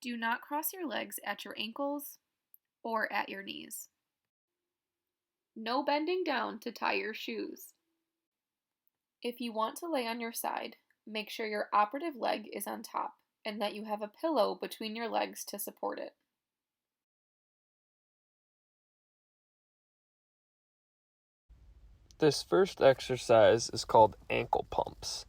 Do not cross your legs at your ankles or at your knees. No bending down to tie your shoes. If you want to lay on your side, make sure your operative leg is on top and that you have a pillow between your legs to support it. This first exercise is called ankle pumps.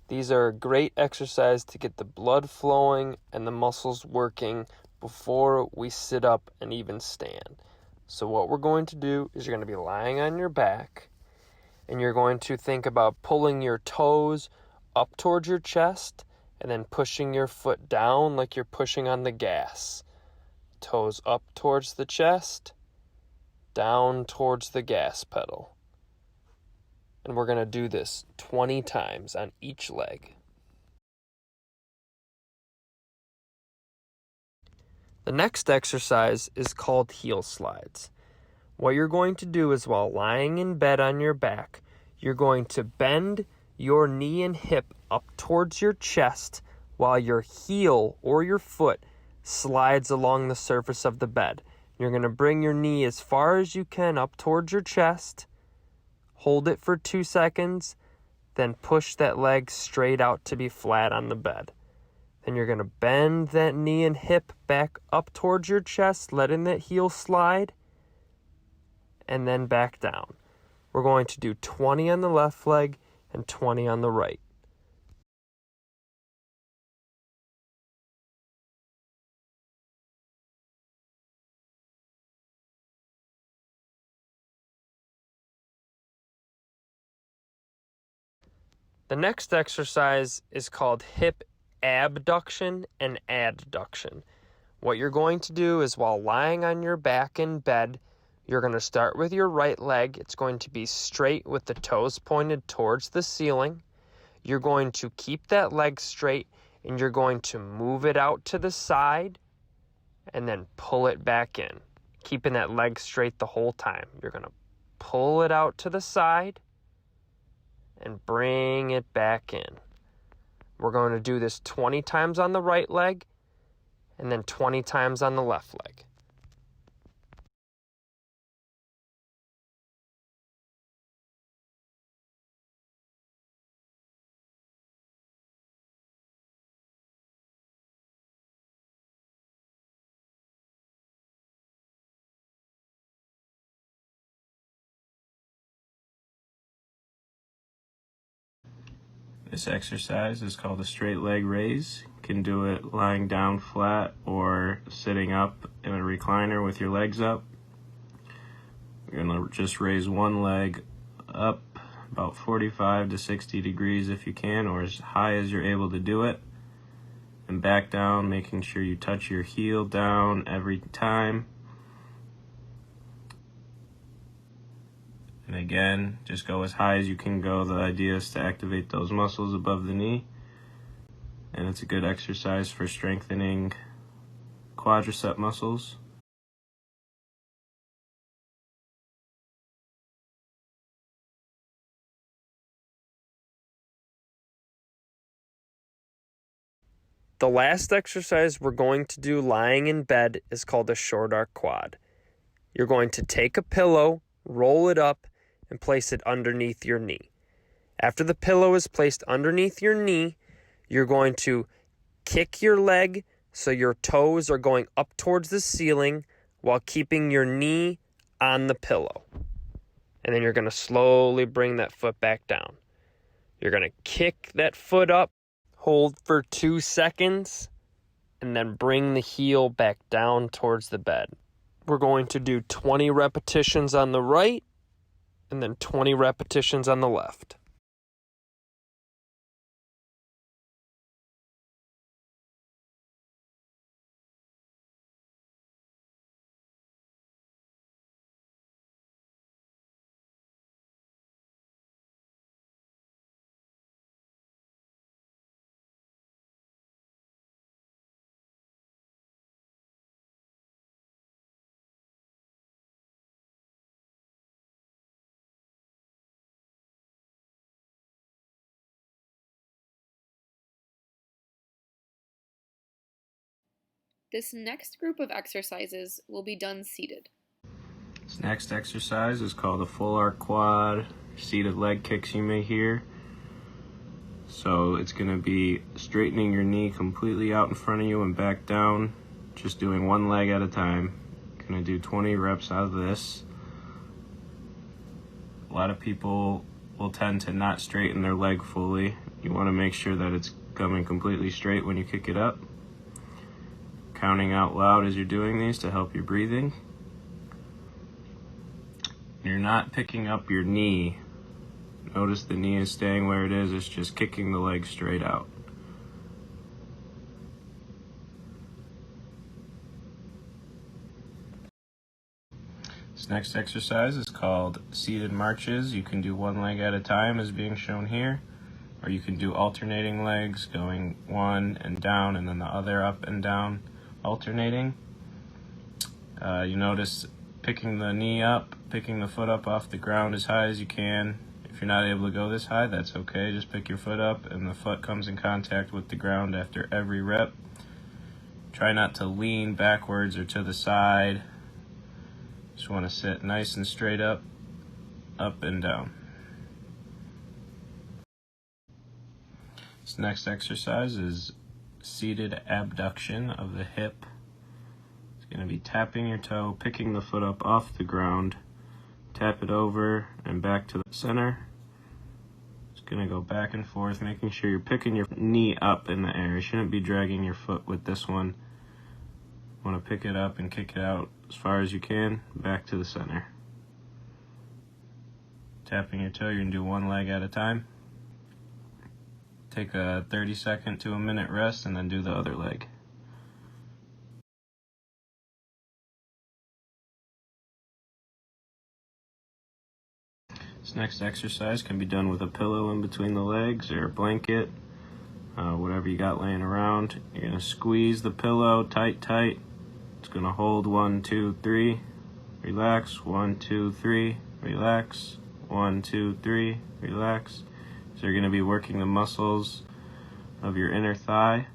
These are a great exercise to get the blood flowing and the muscles working before we sit up and even stand. So what we're going to do is you're going to be lying on your back and you're going to think about pulling your toes up towards your chest and then pushing your foot down like you're pushing on the gas. Toes up towards the chest, down towards the gas pedal. And we're going to do this 20 times on each leg. The next exercise is called heel slides. What you're going to do is while lying in bed on your back, you're going to bend your knee and hip up towards your chest while your heel or your foot slides along the surface of the bed. You're going to bring your knee as far as you can up towards your chest, hold it for 2 seconds, then push that leg straight out to be flat on the bed. Then you're going to bend that knee and hip back up towards your chest, letting that heel slide, and then back down. We're going to do 20 on the left leg and 20 on the right. The next exercise is called hip abduction and adduction. What you're going to do is while lying on your back in bed, you're going to start with your right leg. It's going to be straight with the toes pointed towards the ceiling. You're going to keep that leg straight and you're going to move it out to the side and then pull it back in, keeping that leg straight the whole time. You're going to pull it out to the side and bring it back in. We're going to do this 20 times on the right leg and then 20 times on the left leg. This exercise is called a straight leg raise. You can do it lying down flat or sitting up in a recliner with your legs up. You're going to just raise one leg up about 45 to 60 degrees if you can, or as high as you're able to do it. And back down, making sure you touch your heel down every time. And again, just go as high as you can go. The idea is to activate those muscles above the knee. And it's a good exercise for strengthening quadricep muscles. The last exercise we're going to do lying in bed is called a short arc quad. You're going to take a pillow, roll it up, and place it underneath your knee. After the pillow is placed underneath your knee, you're going to kick your leg so your toes are going up towards the ceiling while keeping your knee on the pillow. And then you're going to slowly bring that foot back down. You're going to kick that foot up, hold for 2 seconds, and then bring the heel back down towards the bed. We're going to do 20 repetitions on the right and then 20 repetitions on the left. This next group of exercises will be done seated. This next exercise is called a full arc quad, seated leg kicks you may hear. So it's going to be straightening your knee completely out in front of you and back down, just doing one leg at a time. Going to do 20 reps out of this. A lot of people will tend to not straighten their leg fully. You want to make sure that it's coming completely straight when you kick it up. Counting out loud as you're doing these to help your breathing. You're not picking up your knee. Notice the knee is staying where it is, it's just kicking the leg straight out. This next exercise is called seated marches. You can do one leg at a time as being shown here, or you can do alternating legs, going one and down and then the other up and down, alternating. You notice picking the knee up, picking the foot up off the ground as high as you can. If you're not able to go this high, that's okay. Just pick your foot up and the foot comes in contact with the ground after every rep. Try not to lean backwards or to the side. Just want to sit nice and straight up and down. This next exercise is seated abduction of the hip. It's going to be tapping your toe, picking the foot up off the ground, tap it over and back to the center. It's going to go back and forth, making sure you're picking your knee up in the air. You shouldn't be dragging your foot with this one. You want to pick it up and kick it out as far as you can, back to the center. Tapping your toe, you're going to do one leg at a time. Take a 30-second to a minute rest and then do the other leg. This next exercise can be done with a pillow in between the legs or a blanket, whatever you got laying around. You're going to squeeze the pillow tight. It's going to hold 1, 2, 3, relax, 1, 2, 3, relax, 1, 2, 3, relax. So you're going to be working the muscles of your inner thigh.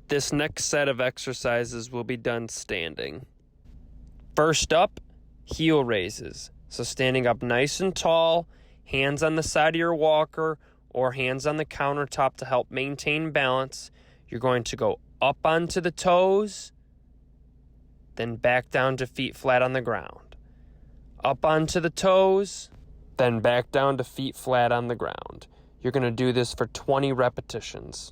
This next set of exercises will be done standing. First up, heel raises. So standing up nice and tall, hands on the side of your walker or hands on the countertop to help maintain balance. You're going to go up onto the toes, then back down to feet flat on the ground. Up onto the toes, then back down to feet flat on the ground. You're going to do this for 20 repetitions.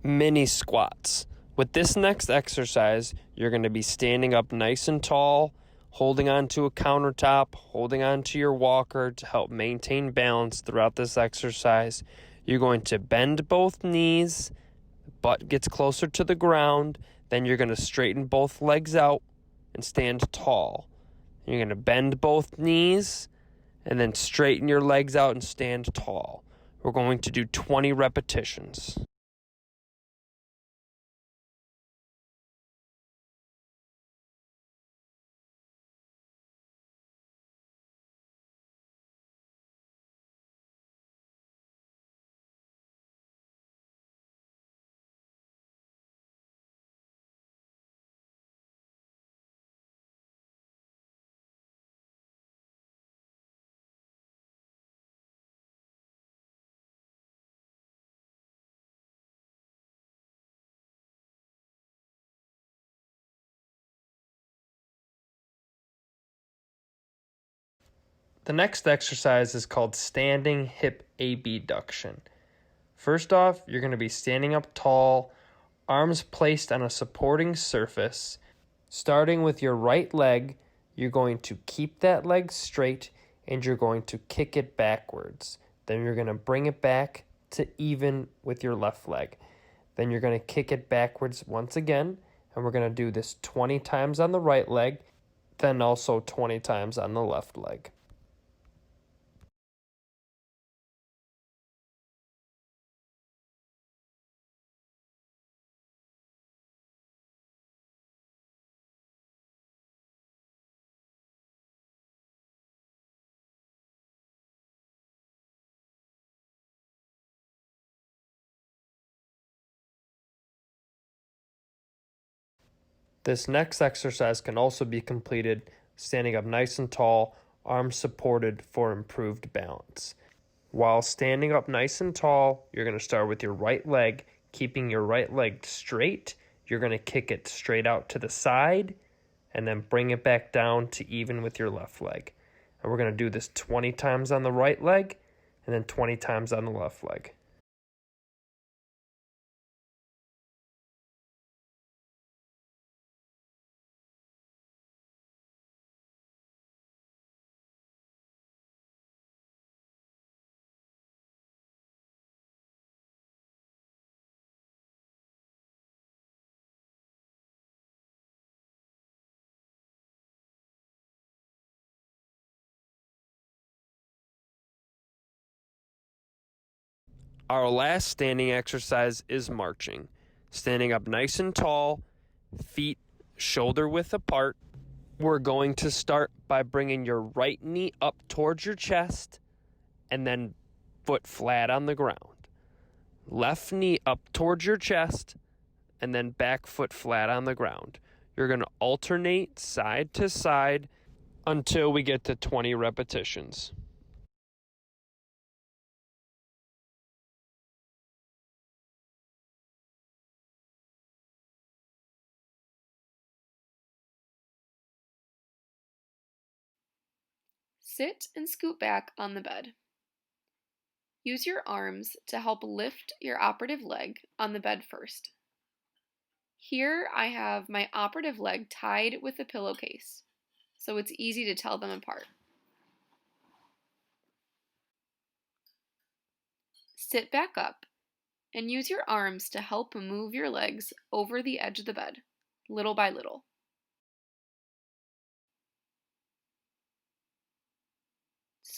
Mini squats. With this next exercise, you're going to be standing up nice and tall, holding onto a countertop, holding onto your walker to help maintain balance throughout this exercise. You're going to bend both knees, butt gets closer to the ground, then you're going to straighten both legs out and stand tall. You're going to bend both knees and then straighten your legs out and stand tall. We're going to do 20 repetitions. The next exercise is called standing hip abduction. First off, you're going to be standing up tall, arms placed on a supporting surface. Starting with your right leg, you're going to keep that leg straight and you're going to kick it backwards. Then you're going to bring it back to even with your left leg. Then you're going to kick it backwards once again, and we're going to do this 20 times on the right leg, then also 20 times on the left leg. This next exercise can also be completed standing up nice and tall, arms supported for improved balance. While standing up nice and tall, you're going to start with your right leg, keeping your right leg straight. You're going to kick it straight out to the side and then bring it back down to even with your left leg. And we're going to do this 20 times on the right leg and then 20 times on the left leg. Our last standing exercise is marching. Standing up nice and tall, feet shoulder width apart. We're going to start by bringing your right knee up towards your chest and then foot flat on the ground. Left knee up towards your chest and then back foot flat on the ground. You're going to alternate side to side until we get to 20 repetitions. Sit and scoot back on the bed. Use your arms to help lift your operative leg on the bed first. Here I have my operative leg tied with a pillowcase, so it's easy to tell them apart. Sit back up and use your arms to help move your legs over the edge of the bed, little by little.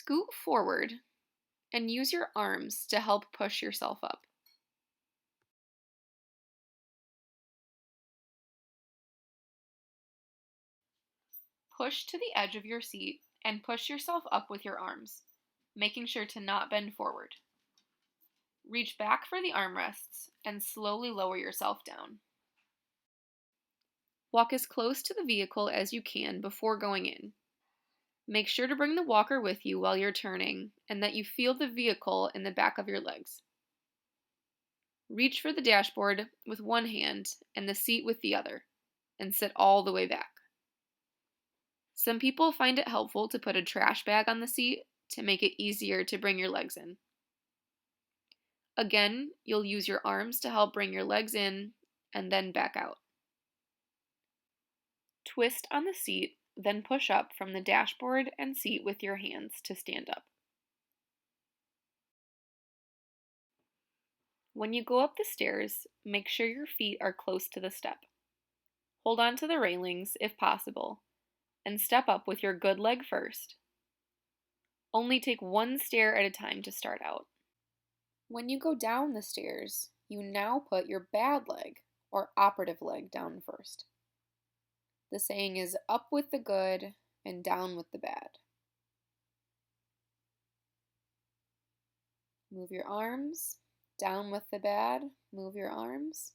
Scoot forward and use your arms to help push yourself up. Push to the edge of your seat and push yourself up with your arms, making sure to not bend forward. Reach back for the armrests and slowly lower yourself down. Walk as close to the vehicle as you can before going in. Make sure to bring the walker with you while you're turning and that you feel the vehicle in the back of your legs. Reach for the dashboard with one hand and the seat with the other, and sit all the way back. Some people find it helpful to put a trash bag on the seat to make it easier to bring your legs in. Again, you'll use your arms to help bring your legs in and then back out. Twist on the seat, then push up from the dashboard and seat with your hands to stand up. When you go up the stairs, make sure your feet are close to the step. Hold on to the railings if possible, and step up with your good leg first. Only take one stair at a time to start out. When you go down the stairs, you now put your bad leg or operative leg down first. The saying is up with the good and down with the bad. Move your arms, down with the bad, move your arms,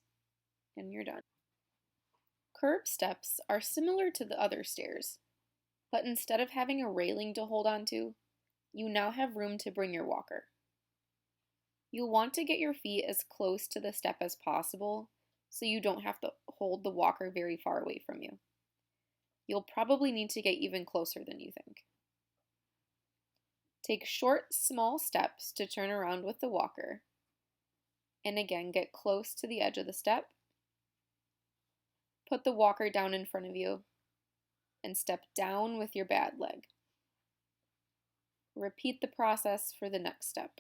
and you're done. Curb steps are similar to the other stairs, but instead of having a railing to hold onto, you now have room to bring your walker. You'll want to get your feet as close to the step as possible so you don't have to hold the walker very far away from you. You'll probably need to get even closer than you think. Take short, small steps to turn around with the walker, and again get close to the edge of the step. Put the walker down in front of you and step down with your bad leg. Repeat the process for the next step.